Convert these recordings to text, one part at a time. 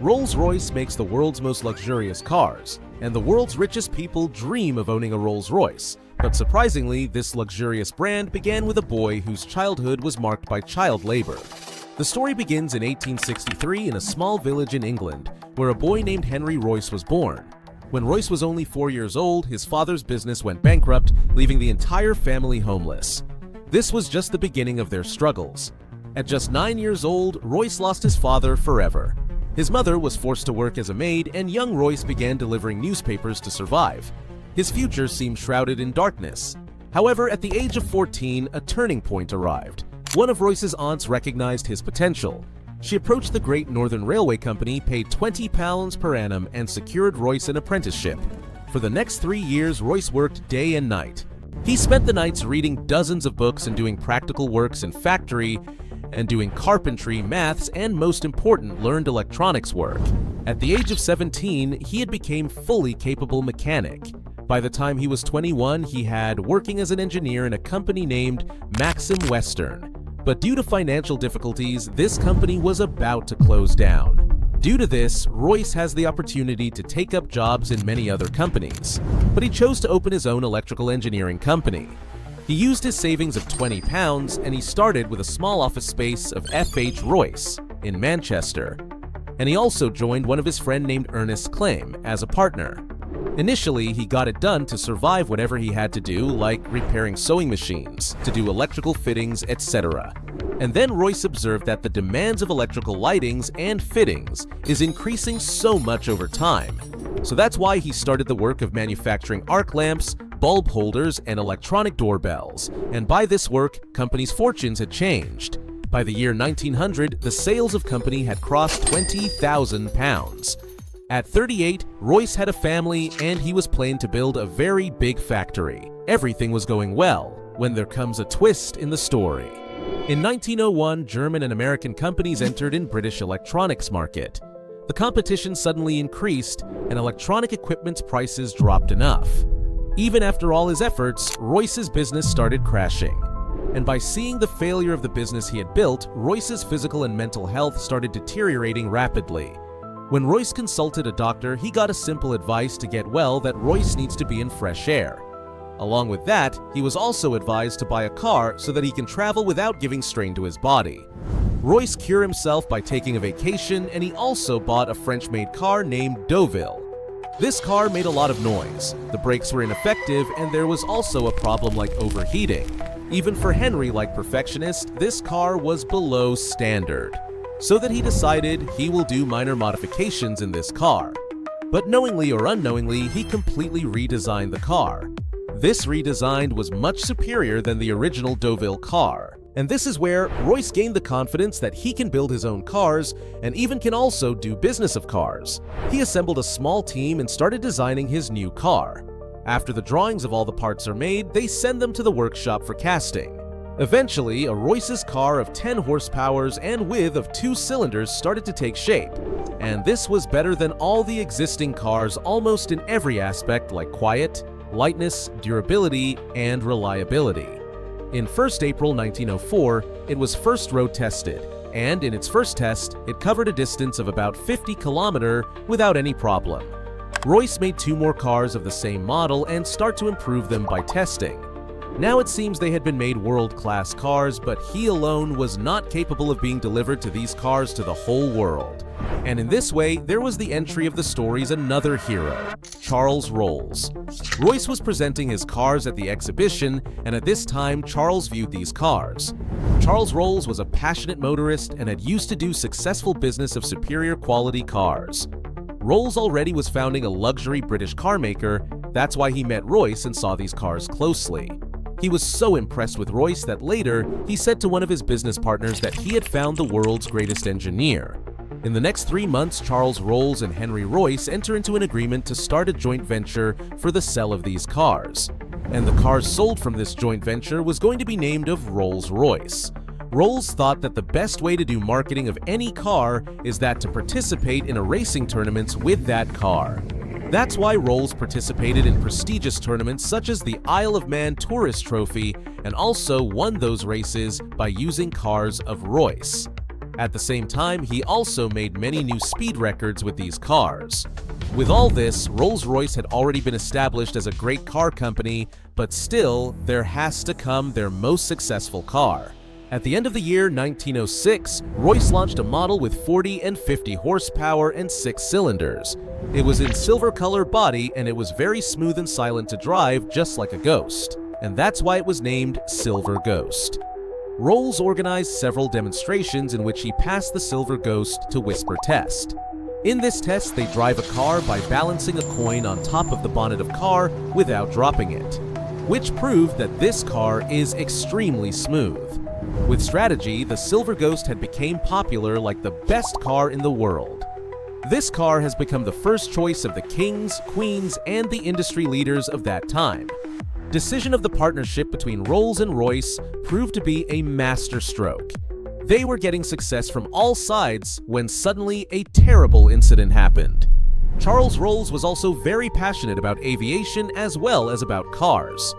Rolls-Royce makes the world's most luxurious cars, and the world's richest people dream of owning a Rolls-Royce. But surprisingly, this luxurious brand began with a boy whose childhood was marked by child labor. The story begins in 1863 in a small village in England, where a boy named Henry Royce was born. When Royce was only 4 years old, his father's business went bankrupt, leaving the entire family homeless. This was just the beginning of their struggles. At just 9 years old, Royce lost his father forever. His mother was forced to work as a maid, and young Royce began delivering newspapers to survive. His future seemed shrouded in darkness. However, at the age of 14, a turning point arrived. One of Royce's aunts recognized his potential. She approached the Great Northern Railway Company, paid £20 per annum, and secured Royce an apprenticeship. For the next 3 years, Royce worked day and night. He spent the nights reading dozens of books and doing practical works in factory, and doing carpentry, maths, and most important, learned electronics work. At the age of 17, he had become fully capable mechanic. By the time he was 21, he had working as an engineer in a company named Maxim Western. But due to financial difficulties, this company was about to close down. Due to this, Royce has the opportunity to take up jobs in many other companies, but he chose to open his own electrical engineering company. He used his savings of £20, and he started with a small office space of F.H. Royce in Manchester. And he also joined one of his friend named Ernest Claim as a partner. Initially, he got it done to survive whatever he had to do, like repairing sewing machines, to do electrical fittings, etc. And then Royce observed that the demands of electrical lightings and fittings is increasing so much over time. So that's why he started the work of manufacturing arc lamps, bulb holders, and electronic doorbells. And by this work, company's fortunes had changed. By the year 1900, the sales of company had crossed £20,000. At 38, Royce had a family, and he was planning to build a very big factory. Everything was going well, when there comes a twist in the story. In 1901, German and American companies entered in British electronics market. The competition suddenly increased, and electronic equipment's prices dropped enough. Even after all his efforts, Royce's business started crashing. And by seeing the failure of the business he had built, Royce's physical and mental health started deteriorating rapidly. When Royce consulted a doctor, he got a simple advice to get well that Royce needs to be in fresh air. Along with that, he was also advised to buy a car so that he can travel without giving strain to his body. Royce cured himself by taking a vacation, and he also bought a French-made car named Deauville. This car made a lot of noise, the brakes were ineffective, and there was also a problem like overheating. Even for Henry, like perfectionist, this car was below standard. So that he decided he will do minor modifications in this car. But knowingly or unknowingly, he completely redesigned the car. This redesign was much superior than the original Deauville car. And this is where Royce gained the confidence that he can build his own cars and even can also do business of cars. He assembled a small team and started designing his new car. After the drawings of all the parts are made, they send them to the workshop for casting. Eventually, a Royce's car of 10 horsepower and width of 2 cylinders started to take shape. And this was better than all the existing cars almost in every aspect, like quiet, lightness, durability, and reliability. In 1st April 1904, it was first road tested, and in its first test, it covered a distance of about 50 kilometers without any problem. Royce made 2 more cars of the same model and start to improve them by testing. Now it seems they had been made world-class cars, but he alone was not capable of being delivered to these cars to the whole world. And in this way, there was the entry of the story's another hero, Charles Rolls. Royce was presenting his cars at the exhibition, and at this time, Charles viewed these cars. Charles Rolls was a passionate motorist and had used to do successful business of superior quality cars. Rolls already was founding a luxury British car maker. That's why he met Royce and saw these cars closely. He was so impressed with Royce that later, he said to one of his business partners that he had found the world's greatest engineer. In the next 3 months, Charles Rolls and Henry Royce enter into an agreement to start a joint venture for the sale of these cars. And the cars sold from this joint venture was going to be named of Rolls-Royce. Rolls thought that the best way to do marketing of any car is that to participate in a racing tournaments with that car. That's why Rolls participated in prestigious tournaments such as the Isle of Man Tourist Trophy and also won those races by using cars of Royce. At the same time, he also made many new speed records with these cars. With all this, Rolls-Royce had already been established as a great car company, but still, there has to come their most successful car. At the end of the year 1906, Royce launched a model with 40 and 50 horsepower and 6 cylinders. It was in silver color body and it was very smooth and silent to drive, just like a Ghost. And that's why it was named Silver Ghost. Rolls organized several demonstrations in which he passed the Silver Ghost to whisper test. In this test, they drive a car by balancing a coin on top of the bonnet of car without dropping it, which proved that this car is extremely smooth. With strategy, the Silver Ghost had become popular like the best car in the world. This car has become the first choice of the kings, queens, and the industry leaders of that time. Decision of the partnership between Rolls and Royce proved to be a masterstroke. They were getting success from all sides when suddenly a terrible incident happened. Charles Rolls was also very passionate about aviation as well as about cars.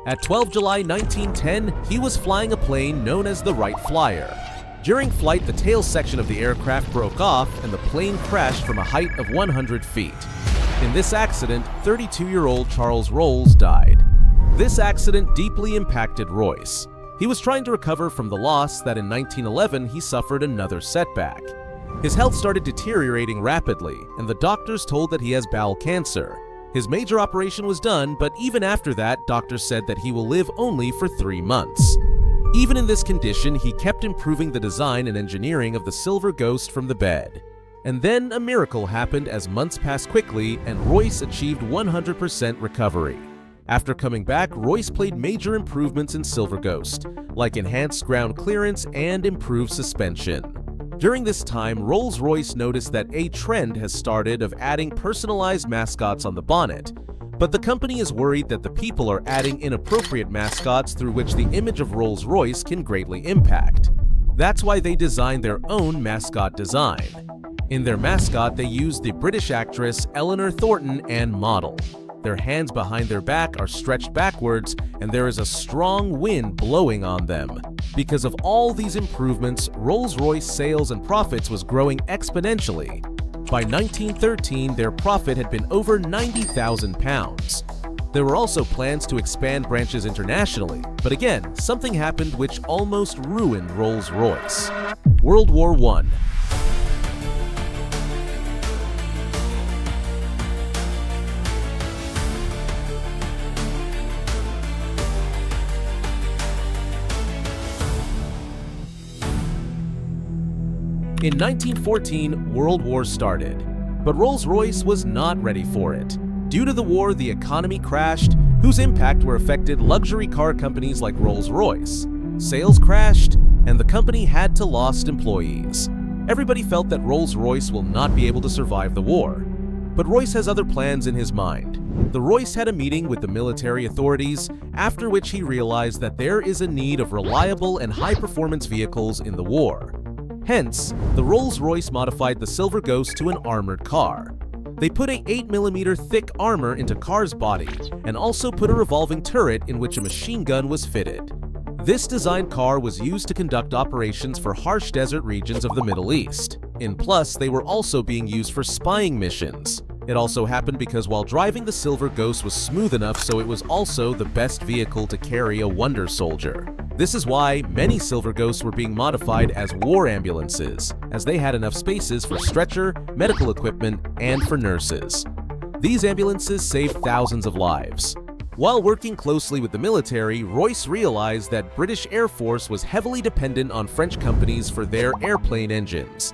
At 12 July 1910, he was flying a plane known as the Wright Flyer. During flight, the tail section of the aircraft broke off and the plane crashed from a height of 100 feet. In this accident, 32-year-old Charles Rolls died. This accident deeply impacted Royce. He was trying to recover from the loss that in 1911 he suffered another setback. His health started deteriorating rapidly, and the doctors told that he has bowel cancer. His major operation was done, but even after that, doctors said that he will live only for 3 months. Even in this condition, he kept improving the design and engineering of the Silver Ghost from the bed. And then a miracle happened as months passed quickly and Royce achieved 100% recovery. After coming back, Royce played major improvements in Silver Ghost, like enhanced ground clearance and improved suspension. During this time, Rolls-Royce noticed that a trend has started of adding personalized mascots on the bonnet, but the company is worried that the people are adding inappropriate mascots through which the image of Rolls-Royce can greatly impact. That's why they designed their own mascot design. In their mascot, they used the British actress Eleanor Thornton and model. Their hands behind their back are stretched backwards, and there is a strong wind blowing on them. Because of all these improvements, Rolls-Royce sales and profits was growing exponentially. By 1913, their profit had been over £90,000. There were also plans to expand branches internationally, but again, something happened which almost ruined Rolls-Royce. World War I. In 1914, World War started, but Rolls-Royce was not ready for it. Due to the war, the economy crashed, whose impact were affected luxury car companies like Rolls-Royce. Sales crashed, and the company had to lost employees. Everybody felt that Rolls-Royce will not be able to survive the war. But Royce has other plans in his mind. The Royce had a meeting with the military authorities, after which he realized that there is a need of reliable and high-performance vehicles in the war. Hence, the Rolls-Royce modified the Silver Ghost to an armored car. They put a 8mm thick armor into car's body and also put a revolving turret in which a machine gun was fitted. This designed car was used to conduct operations for harsh desert regions of the Middle East. In plus, they were also being used for spying missions. It also happened because while driving, the Silver Ghost was smooth enough so it was also the best vehicle to carry a wonder soldier. This is why many Silver Ghosts were being modified as war ambulances, as they had enough spaces for stretcher, medical equipment, and for nurses. These ambulances saved thousands of lives. While working closely with the military, Royce realized that British Air Force was heavily dependent on French companies for their airplane engines,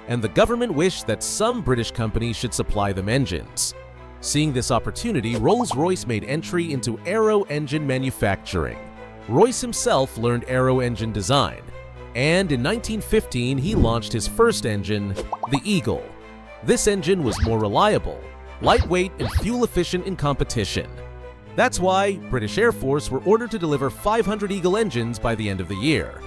and the government wished that some British companies should supply them engines. Seeing this opportunity, Rolls-Royce made entry into aero engine manufacturing. Royce himself learned aero engine design, and in 1915 he launched his first engine, the Eagle. This engine was more reliable, lightweight, and fuel-efficient in competition. That's why British Air Force were ordered to deliver 500 Eagle engines by the end of the year.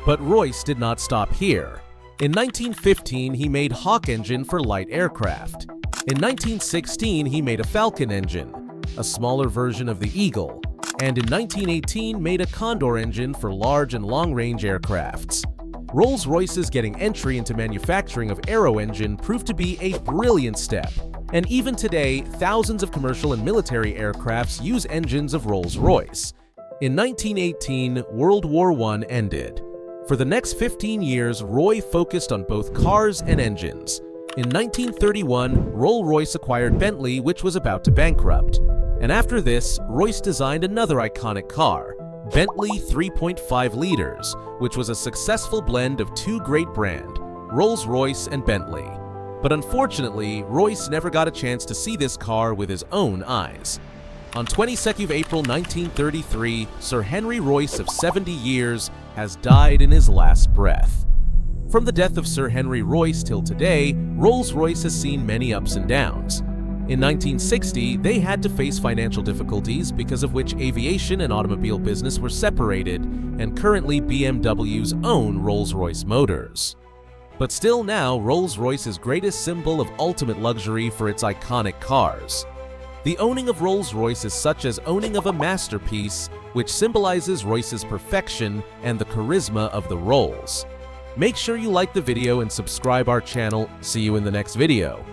But Royce did not stop here. In 1915, he made Hawk engine for light aircraft. In 1916, he made a Falcon engine, a smaller version of the Eagle, and in 1918 made a Condor engine for large and long-range aircrafts. Rolls-Royce's getting entry into manufacturing of aero engine proved to be a brilliant step, and even today, thousands of commercial and military aircrafts use engines of Rolls-Royce. In 1918, World War I ended. For the next 15 years, Roy focused on both cars and engines. In 1931, Rolls-Royce acquired Bentley, which was about to bankrupt. And after this, Royce designed another iconic car, Bentley 3.5 liters, which was a successful blend of two great brands, Rolls-Royce and Bentley. But unfortunately, Royce never got a chance to see this car with his own eyes. On 22nd of April 1933, Sir Henry Royce of 70 years has died in his last breath. From the death of Sir Henry Royce till today, Rolls-Royce has seen many ups and downs. In 1960, they had to face financial difficulties because of which aviation and automobile business were separated, and currently BMW's own Rolls-Royce motors. But still now, Rolls-Royce is greatest symbol of ultimate luxury for its iconic cars. The owning of Rolls-Royce is such as owning of a masterpiece, which symbolizes Royce's perfection and the charisma of the Rolls. Make sure you like the video and subscribe our channel. See you in the next video.